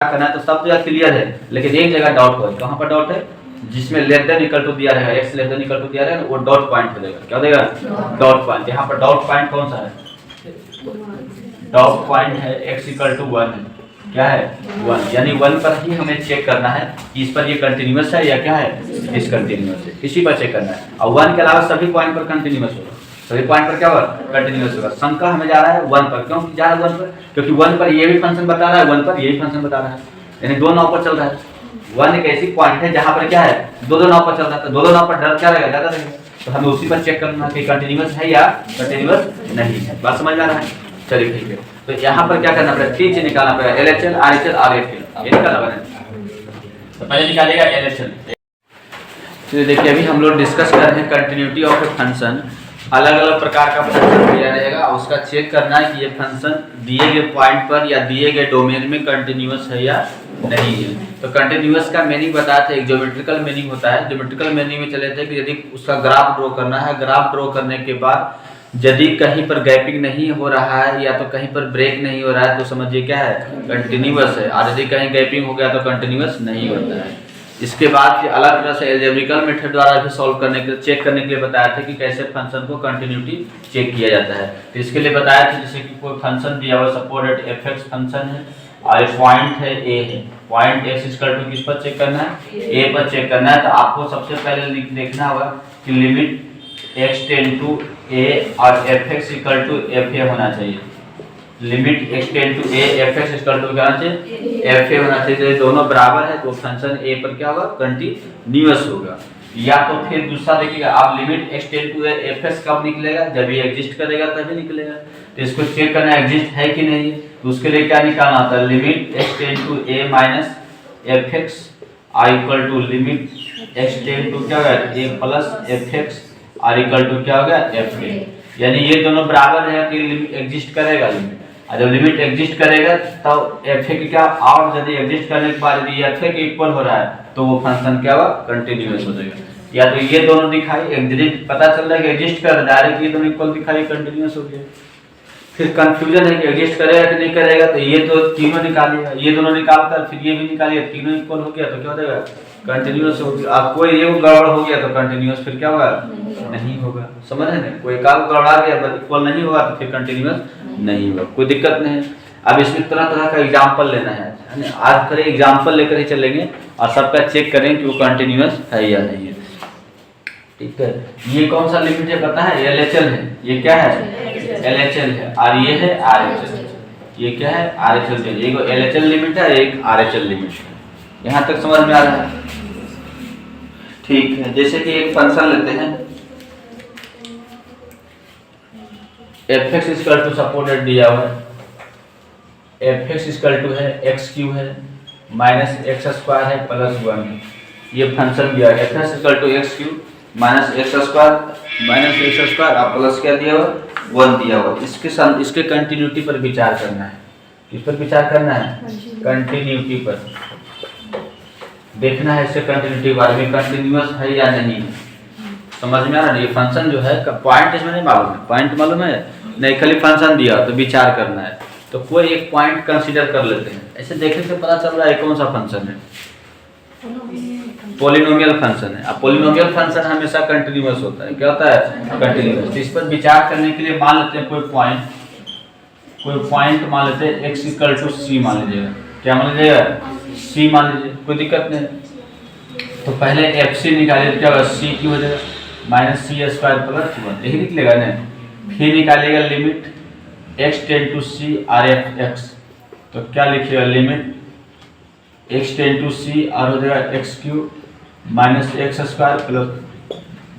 करना है तो सब जगह क्लियर है, लेकिन एक जगह डाउट हो, कहाँ पर डाउट है, जिसमें लेस देन इक्वल टू दिया रहेगा, x less than equal to दिया रहेगा, वो डॉट पॉइंट हो जाएगा। क्या देगा? Dot point. यहाँ पर डॉट पॉइंट कौन सा है? डॉट पॉइंट है एक्स इक्वल टू 1 है। क्या है? 1, यानी 1 पर ही हमें चेक करना है कि इस पर ये कंटिन्यूअस है या क्या है, डिसकंटिन्यूअस है, इसी पर चेक करना है। और 1 के अलावा सभी पॉइंट पर कंटिन्यूअस होगा, सभी पॉइंट पर क्या होगा? कंटिन्यूअस होगा। शंका हमें जा रहा है 1 पर, क्यों जा रहा है 1 पर? क्योंकि 1 पर ये भी फंक्शन बता रहा है, 1 पर ये भी फंक्शन बता रहा है, यानी दो नाव पर चल रहा है। 1 एक ऐसी पॉइंट है जहां पर क्या है, दो नाव पर चल रहा है, तो दो नाव पर डर क्या रहेगा, ज्यादा रहेगा, तो हमें उसी पर चेक करना कि कंटिन्यूअस है या कंटिन्यूअस नहीं है। बात समझ में आ रहा है? चलिए ठीक है, तो यहाँ पर क्या करना पड़ेगा, 3 चीज निकालना पड़ेगा, LHL, RHL, RFL, ये निकालना पड़ेगा। तो पहले निकालेगा LHL। तो देखिए अभी हम लोग डिस्कस कर रहे हैं कंटिन्यूटी ऑफ ए फंक्शन। अलग अलग प्रकार का फंक्शन दिया रहेगा, उसका चेक करना है कि ये फंक्शन दिए गए पॉइंट पर या दिए गए डोमेन में कंटिन्यूअस है या नहीं है। तो कंटिन्यूअस का मीनिंग बताया था, एक ज्योमेट्रिकल मीनिंग होता है। ज्योमेट्रिकल मीनिंग में चले थे कि यदि उसका ग्राफ ड्रॉ करना है, ग्राफ ड्रॉ करने के बाद यदि कहीं पर गैपिंग नहीं हो रहा है या तो कहीं पर ब्रेक नहीं हो रहा है तो समझिए क्या है, कंटिन्यूअस है। और यदि कहीं गैपिंग हो गया तो कंटिन्यूअस नहीं होता है। इसके बाद अलग तरह से एल्जेब्रिकल मेथड द्वारा भी सॉल्व करने के चेक करने के लिए बताया था कि कैसे फंक्शन को कंटिन्यूटी चेक किया जाता है। तो इसके लिए बताया था जैसे कि कोई फंक्शन दिया हुआ, सपोज fx फंक्शन है और पॉइंट है a है, पॉइंट x इक्वल टू किस पर चेक करना है, a पर चेक करना है। तो आपको सबसे पहले देखना होगा कि limit x tend to a और fx इक्वल टू fa होना चाहिए। Limit x tend to a fx equal to क्या होना चाहिए, fa होना चाहिए। तो दोनों बराबर है तो फंक्शन a पर क्या होगा, कंटिन्यूअस होगा। या तो फिर दूसरा देखिएगा आप, limit x tend to a fx कब निकलेगा, जब ये एग्जिस्ट करेगा तभी निकलेगा। तो इसको चेक करना है एग्जिस्ट है कि नहीं है, तो उसके लिए क्या निकालना होता है, limit x tend to a minus fx और equal to limit x tend to क्या होगा, a प्लस fx और इक्वल टू क्या होगा, fa। यानी ये दोनों बराबर है कि एग्जिस्ट करेगा लिमिट, और जब लिमिट एग्जिस्ट करेगा तो fa की क्या, और यदि एग्जिस्ट करने के बाद यदि fa के इक्वल हो रहा है तो वो फंक्शन क्या होगा, कंटिन्यूअस हो जाएगा। या तो ये दोनों दिखाई, यदि पता चल रहा है कि एग्जिस्ट कर रहा है, डायरेक्ट ये दोनों इक्वल दिखाई, कंटिन्यूअस हो गया। फिर कंफ्यूजन है कि एग्जिस्ट करेगा कि नहीं करेगा, तो ये तो तीनों निकालिएगा, ये दोनों निकालकर फिर ये भी निकालिए, तीनों इक्वल हो गया तो क्या हो जाएगा, कंटिन्यूअस हो गया। अब कोई ये गड़बड़ हो गया तो कंटिन्यूअस फिर क्या होगा, नहीं होगा। समझ रहे हैं? कोई काम गड़बड़ा गया तो इक्वल नहीं होगा तो फिर कंटिन्यूअस नहीं होगा, कोई दिक्कत नहीं है। अब इसमें तरह तरह का एग्जाम्पल लेना है, आज करें एग्जाम्पल लेकर ही चलेंगे और सबका चेक करें कि वो कंटिन्यूअस है या नहीं है। ठीक है, ये कौन सा लिमिट है पता है, LHL है। ये क्या है, LHL है, और ये है RHL। ये क्या है, RHL है। एक LHL लिमिट है, एक RHL लिमिट है। यहाँ तक समझ में आ रहा है? ठीक है, जैसे कि एक फंक्शन लेते हैं fx इक्वल टू सपोर्टेड दिया हुआ है, fx इक्वल टू है x³ है माइनस x स्क्वायर है प्लस 1 है। ये फंक्शन दिया है fx equal to x³ minus x square और प्लस क्या दिया हुआ, 1 दिया हुआ। इसके कंटिन्यूटी पर विचार करना है। किस पर विचार करना है, कंटिन्यूटी पर देखना है, इससे कंटिन्यूटी बारे में कंटिन्यूअस है या नहीं। समझ में आ रहा है? ये फंक्शन जो है पॉइंट इसमें नहीं मालूम है, पॉइंट मालूम है नहीं, खाली फंक्शन दिया तो विचार करना है। तो कोई एक पॉइंट कंसीडर कर लेते हैं, ऐसे देखने से पता चल रहा है कौन सा फंक्शन है, पॉलिनोमियल फंक्शन है। अब पॉलिनोमियल फंक्शन हमेशा कंटिन्यूअस होता है, क्या होता है, कंटिन्यूअस। इस पर विचार करने के लिए मान लेते हैं कोई पॉइंट मान लेते हैं x इक्वल टू c मान लीजिएगा। क्या मान लीजिएगा, c मान लीजिए, कोई दिक्कत नहीं। तो पहले fc निकालिए तो क्या होगा, c³ हो जाएगा माइनस c स्क्वायर प्लस 1, यही निकलेगा ना। फिर निकालिएगा limit x tend to c और fx, तो क्या लिखिएगा, limit x tend to c और हो जाएगा x³ minus x square plus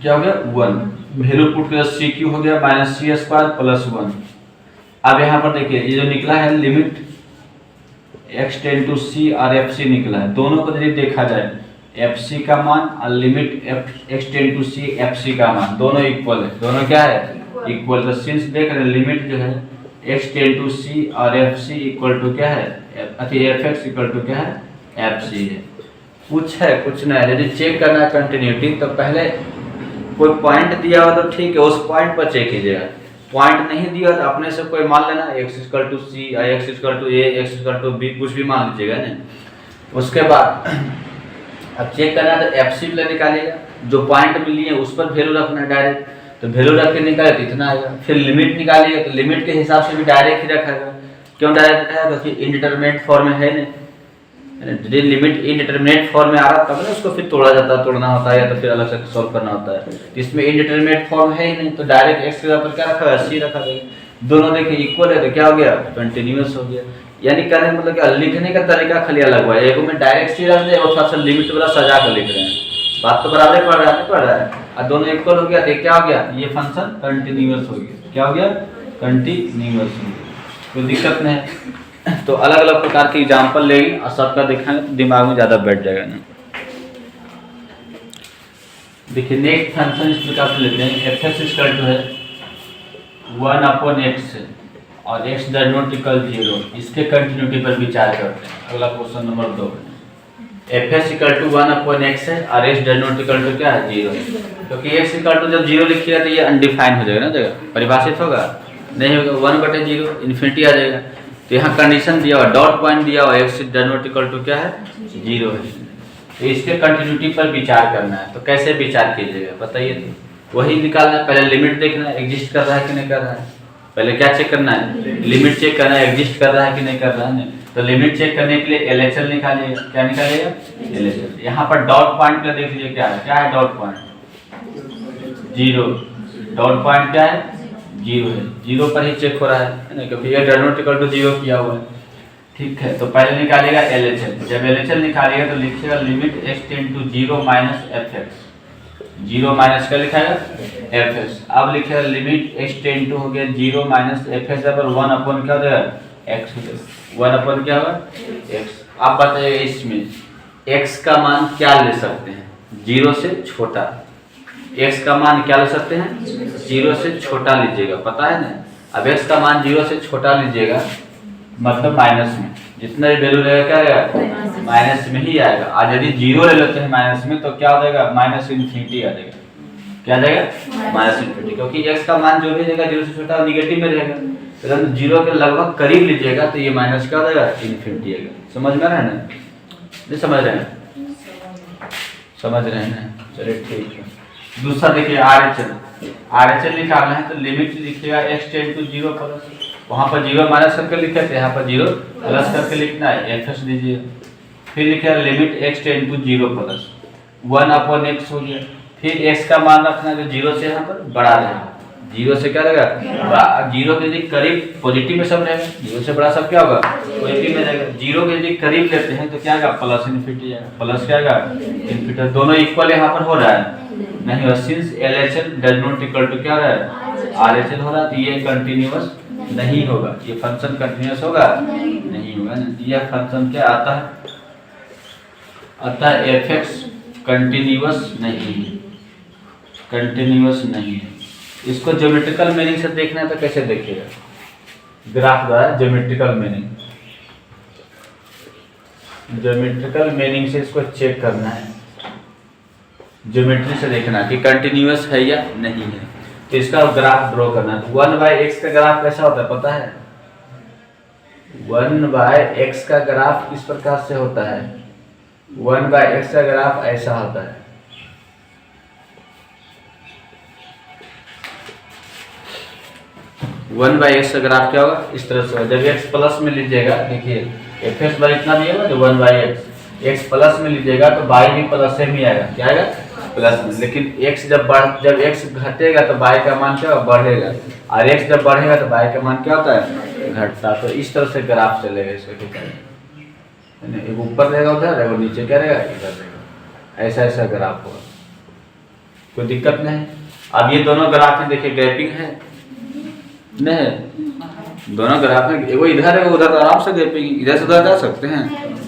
क्या हो गया 1, वैल्यू पुट कर c³ हो गया माइनस c स्क्वायर प्लस 1। अब यहाँ पर देखिए ये जो निकला है limit x tend to c और fc निकला है, दोनों को यदि देखा जाए fc का मान और limit x tend to c fc का मान दोनों इक्वल है, दोनों क्या है, इक्वल। तो सिंस देख रहे हैं लिमिट जो है x टेंड टू c और fc इक्वल टू क्या है, fx इक्वल टू क्या है, fc है। कुछ है कुछ नहीं। यदि चेक करना है कंटिन्यूटी तो पहले कोई पॉइंट दिया हो तो ठीक है, उस पॉइंट पर चेक कीजिएगा पॉइंट नहीं दिया तो अपने से कोई मान लेना x equal to C, x equal to A, x equal to B, कुछ भी मान लीजिएगा ना। उसके बाद अब चेक करना है तो एफ सी निकालिएगा, जो पॉइंट मिली है उस पर वैल्यू रखना है डायरेक्ट, तो वैल्यू रख के निकाले तो इतना आएगा। फिर लिमिट निकालिएगा तो लिमिट के हिसाब से भी डायरेक्ट ही रखेगा। क्यों डायरेक्ट रखा है? क्योंकि इनडिटरमिनेट फॉर्म में है नहीं, यदि लिमिट इनडिटरमिनेट फॉर्म में आ रहा तब ना उसको फिर तोड़ना होता है या तो फिर अलग से सॉल्व करना होता है। तो इसमें इनडिटरमिनेट फॉर्म है ही नहीं, तो डायरेक्ट एक्स के जगह पर क्या रखा है, सी रखा गया। दोनों देखिए इक्वल है तो क्या हो गया, कंटिन्यूअस हो गया। यानी कहने मतलब क्या, लिखने का तरीका खाली अलग हुआ है, एक में डायरेक्ट सी रख दिया और थोड़ा सा लिमिट वाला सजा कर लिख रहे हैं, बात तो बराबर पड़ रहा है। और दोनों इक्वल हो गया तो क्या हो गया, ये फंक्शन कंटिन्यूअस हो गया। क्या हो गया, कंटिन्यूअस हो गया, कोई दिक्कत नहीं है। तो अलग अलग प्रकार के एग्जाम्पल लेंगे और सबका दिखाएंगे तो दिमाग में ज़्यादा बैठ जाएगा ना। देखिए नेक्स्ट फंक्शन इस प्रकार से लेते हैं, एफ एक्स इक्वल टू है 1/x और x डज नॉट इक्वल 0, इसके कंटिन्यूटी पर विचार करते हैं। अगला question number 2, F X equal to 1/x है और x does not equal to क्या है, 0। क्योंकि x इक्वल टू जब 0 लिखिएगा तो ये अनडिफाइन हो जाएगा ना, जगह परिभाषित होगा नहीं होगा, 1/0 इन्फिनिटी आ जाएगा। तो यहाँ कंडीशन दिया हुआ, डॉट पॉइंट दिया हुआ, x does not equal to क्या है, 0 है। तो इसके कंटिन्यूटी पर विचार करना है, तो कैसे विचार कीजिएगा बताइए। तो वही निकालना है, पहले लिमिट देखना है एग्जिस्ट कर रहा है कि नहीं कर रहा है। पहले क्या चेक करना है, लिमिट चेक करना है एग्जिस्ट कर रहा है कि नहीं कर रहा है नहीं। तो लिमिट चेक करने के लिए एलएचएल निकालिएगा। क्या निकालिएगा, एलएचएल। यहाँ पर डॉट पॉइंट का देख लीजिए क्या है डॉट पॉइंट, 0। डॉट पॉइंट क्या है, 0 है, 0 पर ही चेक हो रहा है ना, क्योंकि ये डज नॉट इक्वल टू 0 किया हुआ है। ठीक है, तो पहले निकालिएगा एलएचएल। जब एलएचएल निकालिएगा तो लिखिएगा limit x tend to 0 minus F X, 0 minus क्या लिखाएगा, एफ एक्स। अब लिखिएगा लिमिट x टेंड टू हो गया 0 माइनस एफ एक्स पर 1 क्या हो जाएगा, x हो जाएगा, 1 क्या होगा, x। आप बताइए इसमें x का मान क्या ले सकते हैं, 0 से छोटा। x का मान क्या ले सकते हैं, 0 से छोटा लीजिएगा, पता है ना। अब x का मान 0 से छोटा लीजिएगा मतलब माइनस में, जितना भी वैल्यू रहेगा क्या आएगा, माइनस में ही आएगा। आज यदि 0 ले लेते हैं माइनस में तो क्या हो जाएगा, माइनस इन्फिनिटी आ जाएगा। क्या आ जाएगा, माइनस इन्फिनिटी, क्योंकि x का मान जो भी रहेगा 0 से छोटा निगेटिव में रहेगा। तो अगर 0 के लगभग करीब लीजिएगा तो ये माइनस क्या हो जाएगा, इन्फिनिटी आएगा। समझ में आ रहा है ना, नहीं समझ रहे हैं, समझ रहे हैं, चलिए ठीक है। दूसरा देखिए आरएचएल निकालना है तो लिमिट लिखिएगा x टेंड टू 0 प्लस, वहाँ पर 0 माइनस करके लिखे थे, यहाँ पर 0 प्लस करके लिखना है, एफ एक्स दीजिए। फिर लिखिएगा limit x tend to 0 plus 1/x हो गया। फिर x का मान रखना जो 0 से यहाँ पर बड़ा रहेगा, 0 से क्या रहेगा, 0 के यदि करीब पॉजिटिव में सब रहेगा, 0 से बड़ा सब क्या होगा, पॉजिटिव में रहेगा। 0 के यदि करीब लेते हैं तो क्या आएगा, प्लस इन्फिनिटी आएगा, प्लस क्या आएगा, इन्फिनिटी। दोनों इक्वल यहाँ पर हो रहा है नहीं, और since LHL does not equal to क्या है, आरएचएल हो रहा है, तो ये कंटिन्यूअस नहीं होगा, ये फंक्शन कंटिन्यूअस होगा नहीं होगा। यह फंक्शन क्या आता है, आता है एफ एक्स कंटिन्यूअस नहीं है, कंटिन्यूअस नहीं है। इसको ज्योमेट्रिकल मीनिंग से देखना है तो कैसे देखिएगा, ग्राफ द्वारा ज्योमेट्रिकल मीनिंग, ज्योमेट्रिकल मीनिंग से इसको चेक करना है, ज्योमेट्री से देखना है कि कंटिन्यूअस है या नहीं है। तो इसका ग्राफ ड्रॉ करना है। 1/x का ग्राफ कैसा होता है पता है, 1/x का ग्राफ इस प्रकार से होता है, 1/x का ग्राफ ऐसा होता है। वन बाई एक्स का ग्राफ क्या होगा, इस तरह से होगा। जब x प्लस में लीजिएगा, देखिए एफ एक्स बाई इतना दिया तो 1/x, x प्लस में लीजिएगा तो y भी प्लस से ही आएगा, क्या आएगा, प्लस में। लेकिन x जब x घटेगा तो y का मान क्या बढ़ेगा, और x जब बढ़ेगा तो y का मान क्या होता है, घटता। तो इस तरह से ग्राफ चलेगा, इसका एक ऊपर रहेगा उधर, और नीचे क्या रहेगा, इधर रहेगा, ऐसा ऐसा ग्राफ होगा, कोई दिक्कत नहीं। अब ये दोनों ग्राफ में देखिए गैपिंग है नहीं, दोनों ग्राफ में वो इधर है उधर, आराम से गैपिंग इधर से उधर जा सकते हैं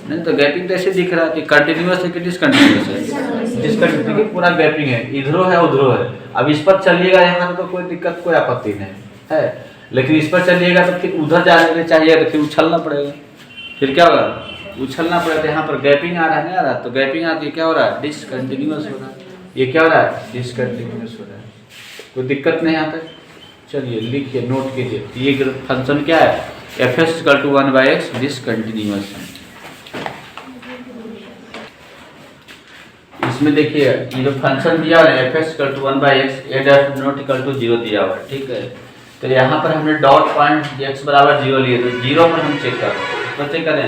नहीं। तो गैपिंग तो ऐसे दिख रहा है कि कंटिन्यूअस है कि डिसकंटिन्यूअस है, डिसकंटिन्यूअस की पूरा गैपिंग है, इधरो है उधरो है। अब इस पर चलिएगा यहाँ तो कोई दिक्कत कोई आपत्ति नहीं है, लेकिन इस पर चलिएगा तो फिर उधर जाने के लिए चाहिए तो फिर उछलना पड़ेगा, फिर क्या होगा, उछलना पड़ेगा। तो यहाँ पर गैपिंग आ रहा है, नहीं आ रहा, तो गैपिंग आती है क्या हो रहा है, डिसकंटिन्यूअस हो रहा है। ये क्या हो रहा है, डिसकंटिन्यूअस हो रहा है, कोई दिक्कत नहीं यहाँ पे। चलिए लिख के नोट कीजिए, ये फंक्शन क्या है, F X equal to 1/x discontinuous है। इसमें देखिए ये जो फंक्शन दिया है F X equal to 1/x a dot not equal to 0 दिया हुआ है, ठीक है। तो यहाँ पर हमने डॉट पॉइंट x बराबर 0 लिए, तो 0 पर हम चेक कर रहे हैं, तो चेक करें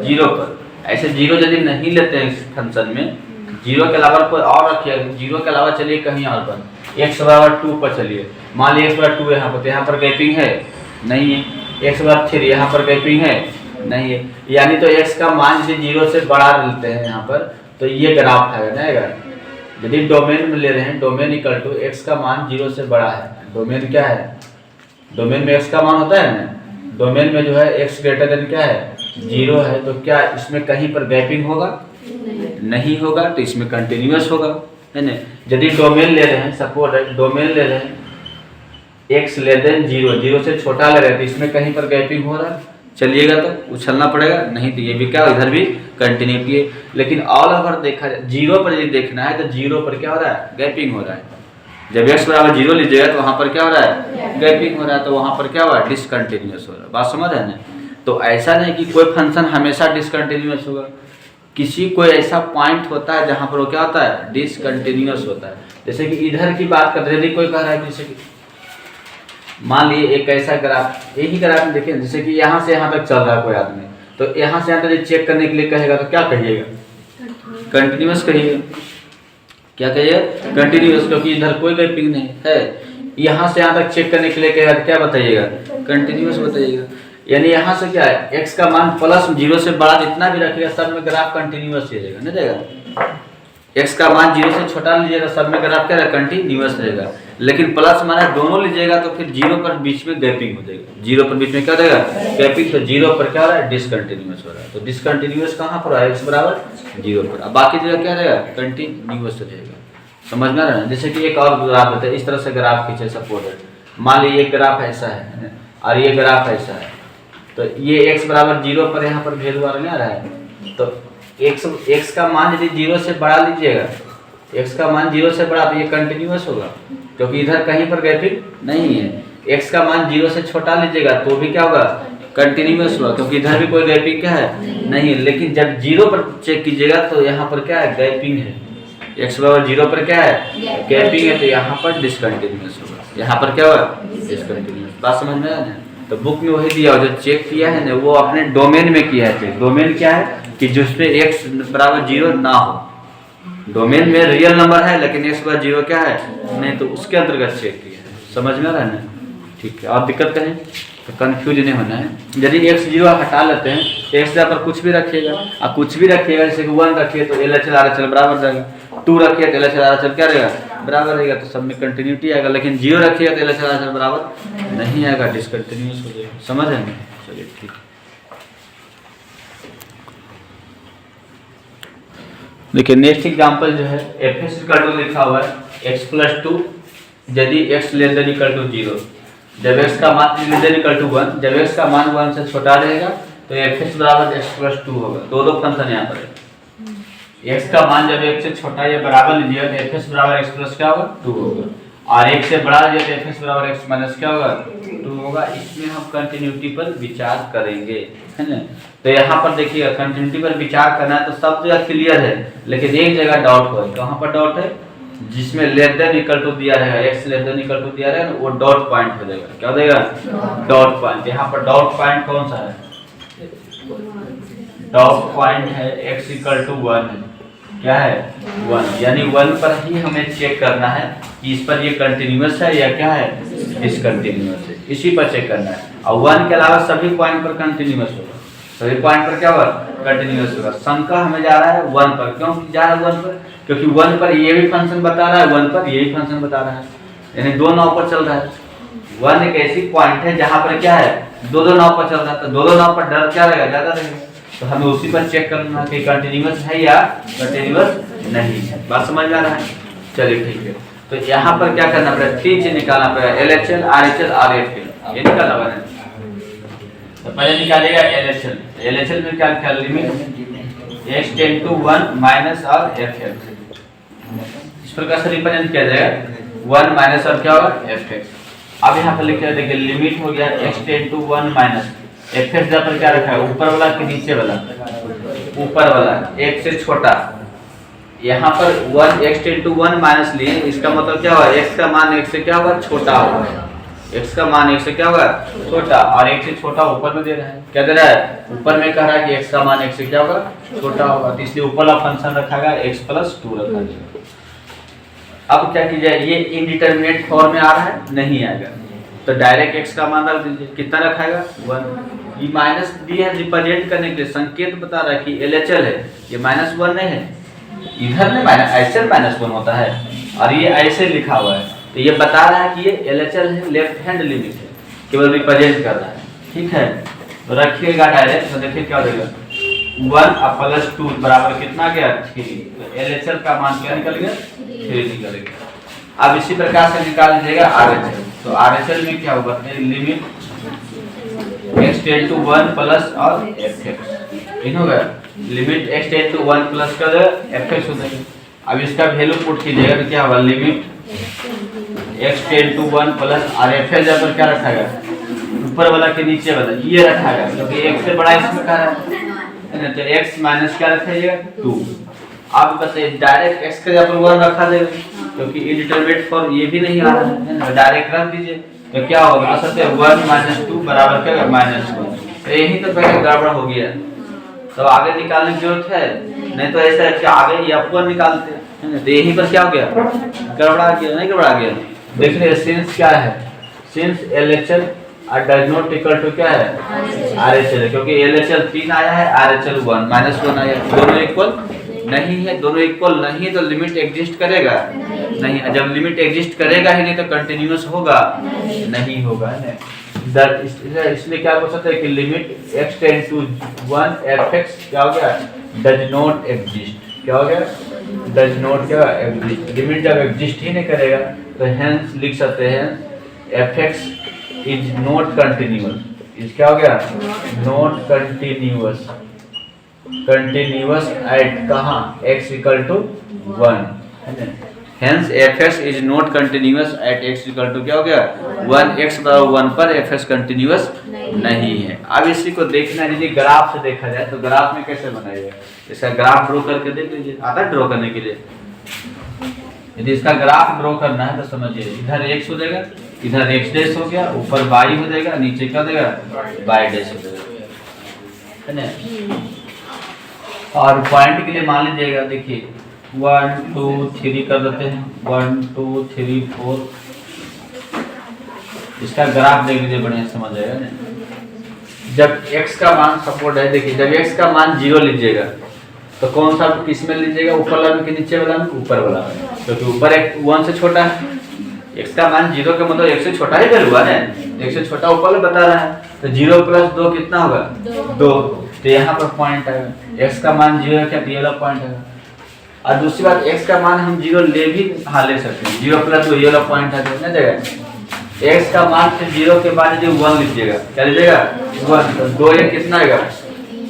0 पर। ऐसे 0 यदि नहीं लेते हैं इस फंक्शन में, 0 के अलावा कोई और रखिए, 0 के अलावा चलिए कहीं और पर, x बराबर 2 पर चलिए, मान लीजिए x बराबर 2 यहाँ पर, तो यहाँ पर गैपिंग है नहीं है, x बराबर 3 यहाँ पर गैपिंग है नहीं है, यानी तो x का मान यदि 0 से बड़ा लेते हैं यहाँ पर, तो ये ग्राफ है ना। यदि डोमेन में ले रहे हैं, डोमेन इक्वल टू x का मान 0 से बड़ा है, डोमेन क्या है, डोमेन में x का मान होता है ना, डोमेन में जो है x ग्रेटर देन क्या है 0 है, तो क्या इसमें कहीं पर गैपिंग होगा, नहीं होगा, तो इसमें कंटिन्यूअस होगा, है ना। यदि डोमेन ले रहे हैं, सपोज डोमेन ले रहे हैं x लेस देन 0, 0 से छोटा ले रहे हैं, तो इसमें कहीं पर गैपिंग हो रहा है, चलिएगा तो उछलना पड़ेगा, नहीं तो ये भी क्या, इधर भी कंटिन्यूटी है। लेकिन ऑल ओवर देखा जाए 0 पर यदि देखना है, तो 0 पर क्या हो रहा है, गैपिंग हो रहा है। जब x बराबर 0 लीजिएगा तो वहाँ पर क्या हो रहा है, गैपिंग हो रहा है, तो वहाँ पर क्या हुआ, डिसकंटिन्यूअस हो रहा है। बात समझ रहे हैं। तो ऐसा नहीं कि कोई फंक्शन हमेशा डिसकंटिन्यूअस होगा, किसी कोई ऐसा पॉइंट होता है जहाँ पर वो क्या होता है, डिसकंटिन्यूअस होता है। जैसे कि इधर की बात करते, यदि कोई कह रहा है, जैसे कि मान लिए एक ऐसा ग्राफ, यही ग्राफ में देखिए, जैसे कि यहाँ से यहाँ तक चल रहा है कोई आदमी, तो यहाँ से यहाँ तक चेक करने के लिए कहेगा तो क्या कहिएगा, कंटिन्यूअस कहिएगा, क्या कहिए, कंटिन्यूअस, क्योंकि इधर कोई गैपिंग नहीं है। यहाँ से यहाँ तक चेक करने के लिए कहेगा क्या बताइएगा, कंटिन्यूअस बताइएगा। यानी यहाँ से क्या है, x का मान प्लस 0 से बड़ा जितना भी रखिएगा सब में ग्राफ कंटिन्यूअस रहेगा, नहीं रहेगा। x का मान 0 से छोटा लीजिएगा, सब में ग्राफ क्या रहेगा, कंटिन्यूअस रहेगा। लेकिन प्लस माइनस दोनों लीजिएगा तो फिर 0 पर बीच में गैपिंग हो जाएगा, 0 पर बीच में क्या रहेगा, गैपिंग। तो 0 पर क्या हो रहा है, डिसकंटिन्यूअस हो रहा है। तो डिसकंटिन्यूअस कहाँ पर है, x बराबर 0 पर, अब बाकी जगह क्या रहेगा, कंटिन्यूअस रहेगा। समझ में आ रहा है। जैसे कि एक और ग्राफ होता है, इस तरह से ग्राफ खींचे, सपोज मान लीजिए एक ग्राफ ऐसा है और ये ग्राफ ऐसा है, तो ये x बराबर 0 पर यहाँ पर वैल्यू आ रहा है, तो x का मान यदि 0 से बड़ा लीजिएगा, x का मान 0 से बड़ा, तो ये कंटिन्यूअस होगा, क्योंकि इधर कहीं पर गैपिंग नहीं है। x का मान 0 से छोटा लीजिएगा तो भी क्या होगा, कंटिन्यूअस होगा, क्योंकि इधर भी कोई गैपिंग क्या है नहीं है। लेकिन जब 0 पर चेक कीजिएगा तो यहाँ पर क्या है, गैपिंग है। x बराबर 0 पर क्या है, गैपिंग है, तो यहाँ पर डिसकंटिन्यूअस होगा, यहाँ पर क्या होगा, डिसकंटिन्यूअस। बात समझ में आया ना। तो बुक में वही दिया, जो चेक किया है ना, वो अपने डोमेन में किया है। डोमेन क्या है कि जिसपे x बराबर 0 ना हो, डोमेन में रियल नंबर है लेकिन x बराबर 0 क्या है नहीं, तो उसके अंतर्गत चेक किया है। समझ में आ रहा है ना, ठीक है। और दिक्कत करें तो कंफ्यूज नहीं होना है। यदि x 0 हटा लेते हैं तो x पर कुछ भी रखिएगा, और कुछ भी रखिएगा, जैसे कि 1 रखिए तो LHL RHL बराबर रहेगा, 2 रखिए तो LHL RHL क्या रहेगा, बराबर रहेगा, तो सब में कंटिन्यूटी आएगा। लेकिन 0 रखिएगा तो LHL RHL बराबर नहीं आएगा, डिसकंटिन्यूअस हो जाएगा। समझ रहे हैं, चलिए ठीक। देखिए नेक्स्ट एग्जांपल जो है एफ एक्स इक्वल टू लिखा हुआ है x प्लस 2 यदि x less than equal to 0, जब x का मान लेस देन इक्वल टू 1, जब x का मान 1 से छोटा रहेगा तो एफ एक्स बराबर x प्लस 2 होगा। दो फंक्शन यहाँ पर है, x का मान जब 1 से छोटा या बराबर लीजिएगा तो एफ एक्स बराबर x प्लस क्या होगा 2 होगा, और 1 से बड़ा लीजिए तो एफ एक्स बराबर x माइनस क्या होगा 2 होगा। इसमें हम कंटिन्यूटी पर विचार करेंगे, है ना। तो यहाँ पर देखिएगा कंटिन्यूटी पर विचार करना है तो सब जगह क्लियर है, लेकिन एक जगह डाउट हो, कहाँ पर डाउट है, जिसमें लेस देन इक्वल टू दिया रहेगा, x less than equal to दिया रहेगा ना, वो डॉट पॉइंट हो जाएगा। क्या हो जाएगा, डॉट पॉइंट। यहाँ पर डॉट पॉइंट कौन सा है, डॉट पॉइंट है x इक्वल टू 1 है, क्या है 1, यानी 1 पर ही हमें चेक करना है कि इस पर ये कंटिन्यूअस है या क्या है, डिसकंटिन्यूअस है, इसी पर चेक करना है। और 1 के अलावा सभी पॉइंट पर कंटिन्यूअस होगा, सभी पॉइंट पर क्या होगा, कंटिन्यूअस होगा। शंका हमें जा रहा है 1 पर, क्यों जा रहा है 1 पर, क्योंकि 1 पर ये भी फंक्शन बता रहा है, 1 पर ये भी फंक्शन बता रहा है, यानी दो नाव पर चल रहा है। 1 एक ऐसी पॉइंट है जहाँ पर क्या है, दो नाव पर चल रहा है, तो दो नाव पर डर क्या रहेगा, ज्यादा रहेगा। तो हमें उसी पर चेक करना कि कंटिन्यूअस है या कंटिन्यूअस नहीं है। बात समझ में आ रहा है, चलिए ठीक है। तो यहाँ पर क्या करना पड़ेगा, 3 चीज निकालना पड़ेगा, LHL RHL RFL, ये निकालना पड़ेगा। तो पहले निकालेगा LHL, LHL में क्या निकाल, limit x tend to 1 minus और FX, इस प्रकार से रिप्रेजेंट किया जाएगा 1 माइनस और क्या होगा FX। अब यहाँ पर लिखे देखिए लिमिट हो गया x tend to 1 minus f x पर क्या रखा है, ऊपर वाला कि नीचे वाला, ऊपर वाला x से छोटा। यहाँ पर 1 x टेंड टू 1 माइनस लिए, इसका मतलब क्या हुआ, x का मान x से क्या हुआ, छोटा होगा, x का मान x से क्या होगा, छोटा, और x से छोटा ऊपर में दे रहा है, क्या दे रहा है, ऊपर में कह रहा है कि x का मान x से क्या होगा, छोटा होगा, तो इसलिए ऊपर वाला फंक्शन रखा गया x प्लस 2 रखा गया। अब क्या कीजिए, ये इनडिटरमिनेट फॉर्म में आ रहा है, नहीं आएगा, तो डायरेक्ट x का मान रख दीजिए, कितना रखाएगा 1। ये माइनस दिया है रिप्रेजेंट करने के लिए, संकेत बता रहा है कि LHL है, ये -1 नहीं है, इधर में माइनस ऐसे -1 होता है और ये ऐसे लिखा हुआ है, तो ये बता रहा है कि ये LHL है, लेफ्ट हैंड लिमिट है, केवल रिप्रेजेंट कर रहा है, ठीक है। तो रखिएगा डायरेक्ट, तो देखिए क्या हो जाएगा 1 और प्लस 2 बराबर कितना गया 3, तो LHL का मान क्या निकल गया 3 निकल गया। अब इसी प्रकार से निकाल लीजिएगा RHL, तो RHL में क्या होगा, limit x tend to 1 plus और fx इन होगा, limit x tend to 1 plus कर fx हो जाएगा। अब इसका वैल्यू पुट कीजिएगा तो क्या होगा, limit x tend to 1 plus और fx पर क्या रखा गया, ऊपर वाला के नीचे वाला ये रखा गया, क्योंकि x से बड़ा इसमें कह रहा है, तो x माइनस क्या रखिएगा 2। अब बताइए डायरेक्ट x का अपन 1 रखा देगा, क्योंकि इनडिटरमिनेट फॉर्म ये भी नहीं आ रहा है, डायरेक्ट रख दीजिए, तो क्या होगा, असल में 1 - 2 बराबर क्या होगा -1। यही तो पहले गड़बड़ हो गया, तो आगे निकालने की जरूरत है, नहीं तो ऐसा है कि आगे ये अपन निकालते हैं, तो यहीं पर क्या हो गया, गड़बड़ा गया, नहीं गड़बड़ा गया। देखिए सिंस क्या है, since LHL does not equal to क्या है RHL, क्योंकि LHL 3 आया है, RHL 1 -1 आया, दोनों इक्वल नहीं है, दोनों इक्वल नहीं है तो लिमिट एग्जिस्ट करेगा नहीं, जब लिमिट एग्जिस्ट करेगा ही नहीं तो कंटिन्यूअस होगा नहीं होगा, है इसलिए क्या बोल सकते हैं कि limit x tend to 1 fx क्या हो गया, डज नॉट एग्जिस्ट, क्या हो गया, डज नॉट क्या एग्जिस्ट, लिमिट जब एग्जिस्ट ही नहीं करेगा तो हेंस लिख सकते हैं fx is not continuous, is क्या हो गया, नॉट कंटिन्यूअस, कंटिन्यूअस एट कहाँ x equal to 1, hence fx is not continuous at x equal to क्या हो गया 1, x बराबर 1 पर fx कंटिन्यूअस नहीं है। अब इसी को देखना है, यदि ग्राफ से देखा जाए तो ग्राफ में कैसे बनाएगा, इसका ग्राफ ड्रॉ करके देख लीजिए, आता है ड्रॉ करने के लिए। यदि इसका ग्राफ ड्रॉ करना है तो समझिए, इधर x हो जाएगा, इधर x डैश हो गया, ऊपर y हो जाएगा, नीचे क्या देगा y डैश हो जाएगा, है ना। और पॉइंट के लिए मान लीजिएगा, देखिए 1 2 3 कर देते हैं, 1 2 3 4, इसका ग्राफ देख लीजिए, बढ़िया समझ आएगा ना। जब x का मान सपोर्ट है, देखिए जब x का मान 0 लीजिएगा तो कौन सा किस में लीजिएगा, ऊपर वाला में कि नीचे वाला में, ऊपर वाला में, क्योंकि ऊपर 1 से छोटा है, x का मान 0 का मतलब 1 से छोटा ही वैल्यू है ना, 1 से छोटा ऊपर वाला बता रहा है, तो 0 + 2 कितना होगा 2, तो यहाँ पर पॉइंट आएगा, x का मान 0 है क्या, तो ये वाला पॉइंट आएगा। और दूसरी बात x का मान हम 0 ले भी ले सकते हैं, 0 + 2 ये वाला पॉइंट है, कितना देगा, x का मान से 0 के बाद जो 1 लीजिएगा, क्या लीजिएगा 1, तो 2 1 कितना आएगा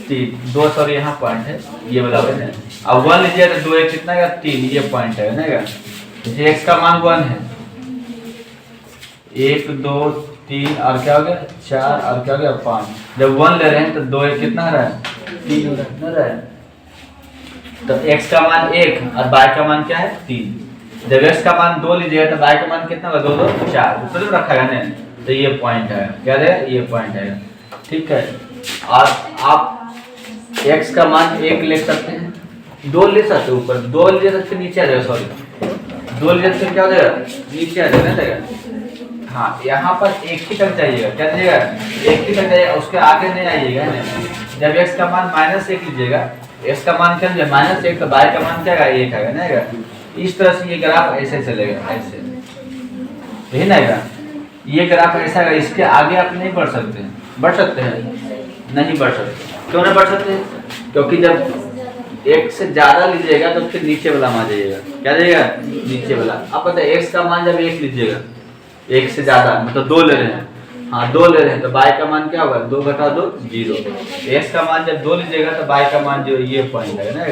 3, 2 सॉरी यहाँ पॉइंट है ये वाला है, अब 1 लीजिएगा तो 2 1 कितना आएगा 3, ये पॉइंट है ना, x का मान 1 है, 1 2 3 और क्या हो गया 4 और क्या हो गया 5, जब 1 ले रहे हैं तो 2 1 कितना आ रहा है 3 हो रहा है, तो x का मान 1 और y का मान क्या है 3, जब x का मान 2 लीजिएगा तो y का मान कितना होगा 2 2 4, ऊपर में रखा है ना, तो ये पॉइंट है, क्या है ये पॉइंट है, ठीक है। और आप x का मान 1 ले सकते हैं, 2 ले सकते हैं, ऊपर 2 ले सकते नीचे आ जाएगा, सॉरी 2 ले सकते क्या हो जाएगा नीचे आ जाएगा, हाँ यहाँ पर 1 ही तक जाइएगा, क्या जाइएगा 1 ही तक जाइएगा, उसके आगे नहीं आइएगा ना। जब x का मान -1 लीजिएगा, x का मान क्या है -1, तो y का मान क्या आएगा 1 आएगा ना, इस तरह से ये ग्राफ ऐसे चलेगा, ऐसे यही ना आएगा, ये ग्राफ ऐसा है, इसके आगे आप नहीं बढ़ सकते, बढ़ सकते हैं नहीं बढ़ सकते, क्यों नहीं बढ़ सकते, क्योंकि जब 1 से ज्यादा लीजिएगा तो फिर नीचे वाला मान जाइएगा, क्या जाइएगा नीचे वाला। अब पता है x का मान जब 1 लीजिएगा, 1 से ज्यादा मतलब 2 ले रहे हैं, हाँ 2 ले रहे हैं, तो y का मान क्या होगा 2 घटा 2 0, x का मान जब 2 लीजिएगा तो y का मान 0, ये पॉइंट है ना।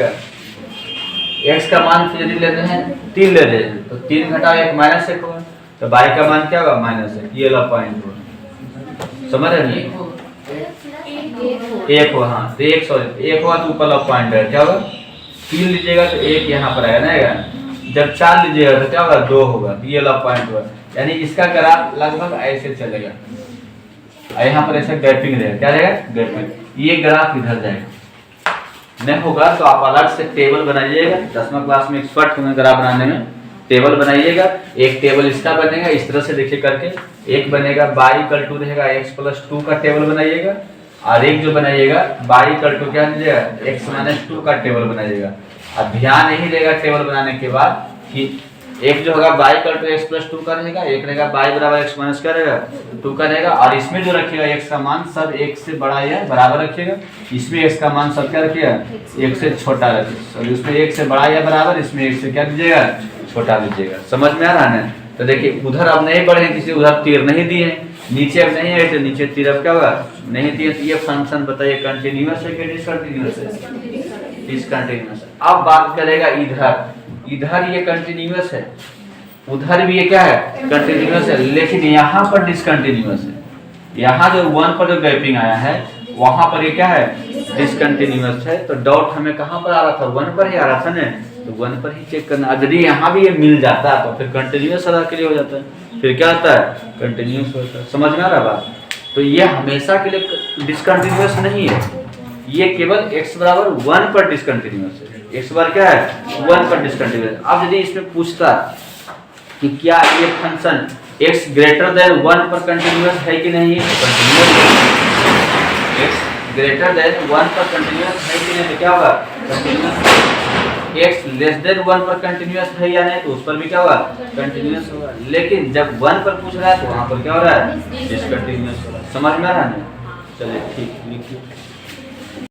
x का मान यदि ले रहे हैं 3 ले रहे हैं, तो 3 घटा 1 -1 होगा, तो y का मान क्या होगा -1, ये वाला पॉइंट हुआ, समझ रहे हैं? एक हो, हाँ तो एक, सॉरी एक हुआ तो ऊपर वाला पॉइंट है, क्या होगा 3 लीजिएगा तो 1 यहाँ पर आएगा ना, जब 4 लीजिएगा तो क्या होगा 2 होगा, ये वाला पॉइंट हुआ। यानी इसका ग्राफ लगभग ऐसे चलेगा, यहाँ पर ऐसे गैपिंग रहेगा, क्या रहेगा गैपिंग, ये ग्राफ इधर जाएगा। नहीं होगा तो आप अलग से टेबल बनाइएगा, 10वीं क्लास में एक्सपर्ट होंगे ग्राफ बनाने में, टेबल बनाइएगा। एक टेबल इसका बनेगा इस तरह से देखिए करके, एक बनेगा y इक्वल टू रहेगा x+2 का टेबल बनाइएगा, और एक जो बनाइएगा y इक्वल टू क्या लीजिएगा x-2 का टेबल बनाइएगा। अब ध्यान यही रहेगा टेबल बनाने के बाद कि एक जो होगा y इक्वल टू x+2 का रहेगा, एक रहेगा y बराबर x- क्या रहेगा 2 का रहेगा, और इसमें जो रखिएगा x का मान सब 1 से बड़ा या बराबर रखिएगा, इसमें x का मान सब क्या रखिएगा 1 से छोटा रखिएगा, इसमें 1 से बड़ा या बराबर, इसमें 1 से क्या लीजिएगा छोटा लीजिएगा। समझ में आ रहा है? तो देखिए उधर अब नहीं बढ़े किसी, उधर तीर नहीं दिए, नीचे अब नहीं है तो नीचे तीर अब क्या होगा नहीं दिए, तो ये फंक्शन बताइए कंटिन्यूअस है कि डिसकंटिन्यूअस है? डिसकंटिन्यूअस। अब बात करेगा इधर, इधर ये कंटिन्यूअस है, उधर भी ये क्या है कंटिन्यूअस है, लेकिन यहाँ पर डिसकंटिन्यूअस है। यहाँ जो 1 पर जो गैपिंग आया है वहां पर ये क्या है डिसकंटिन्यूअस है। तो डॉट हमें कहाँ पर आ रहा था 1 पर ही आ रहा था ना, तो 1 पर ही चेक करना। यदि यहाँ भी ये मिल जाता है तो फिर कंटिन्यूअस सदा के लिए हो जाता है, फिर क्या होता है कंटिन्यूअस होता है। समझ में आ रहा बात? तो ये हमेशा के लिए डिसकंटिन्यूअस नहीं है, ये केवल x बराबर 1 पर डिसकंटिन्यूअस है। x बार क्या है 1 पर डिसकंटिन्यूअस। अब यदि इसमें पूछता कि क्या ये फंक्शन x ग्रेटर देन 1 पर कंटिन्यूअस है कि नहीं है, तो कंटिन्यूअस है। x ग्रेटर देन 1 पर कंटिन्यूअस है कि नहीं, तो क्या होगा कंटिन्यूअस। x लेस देन 1 पर कंटिन्यूअस है या नहीं, तो उस पर भी क्या होगा कंटिन्यूअस होगा। लेकिन जब 1 पर पूछ रहा है तो वहां पर क्या हो रहा है डिसकंटिन्यूअस हो रहा है। समझ में आ रहा है? चलिए ठीक लिखिए।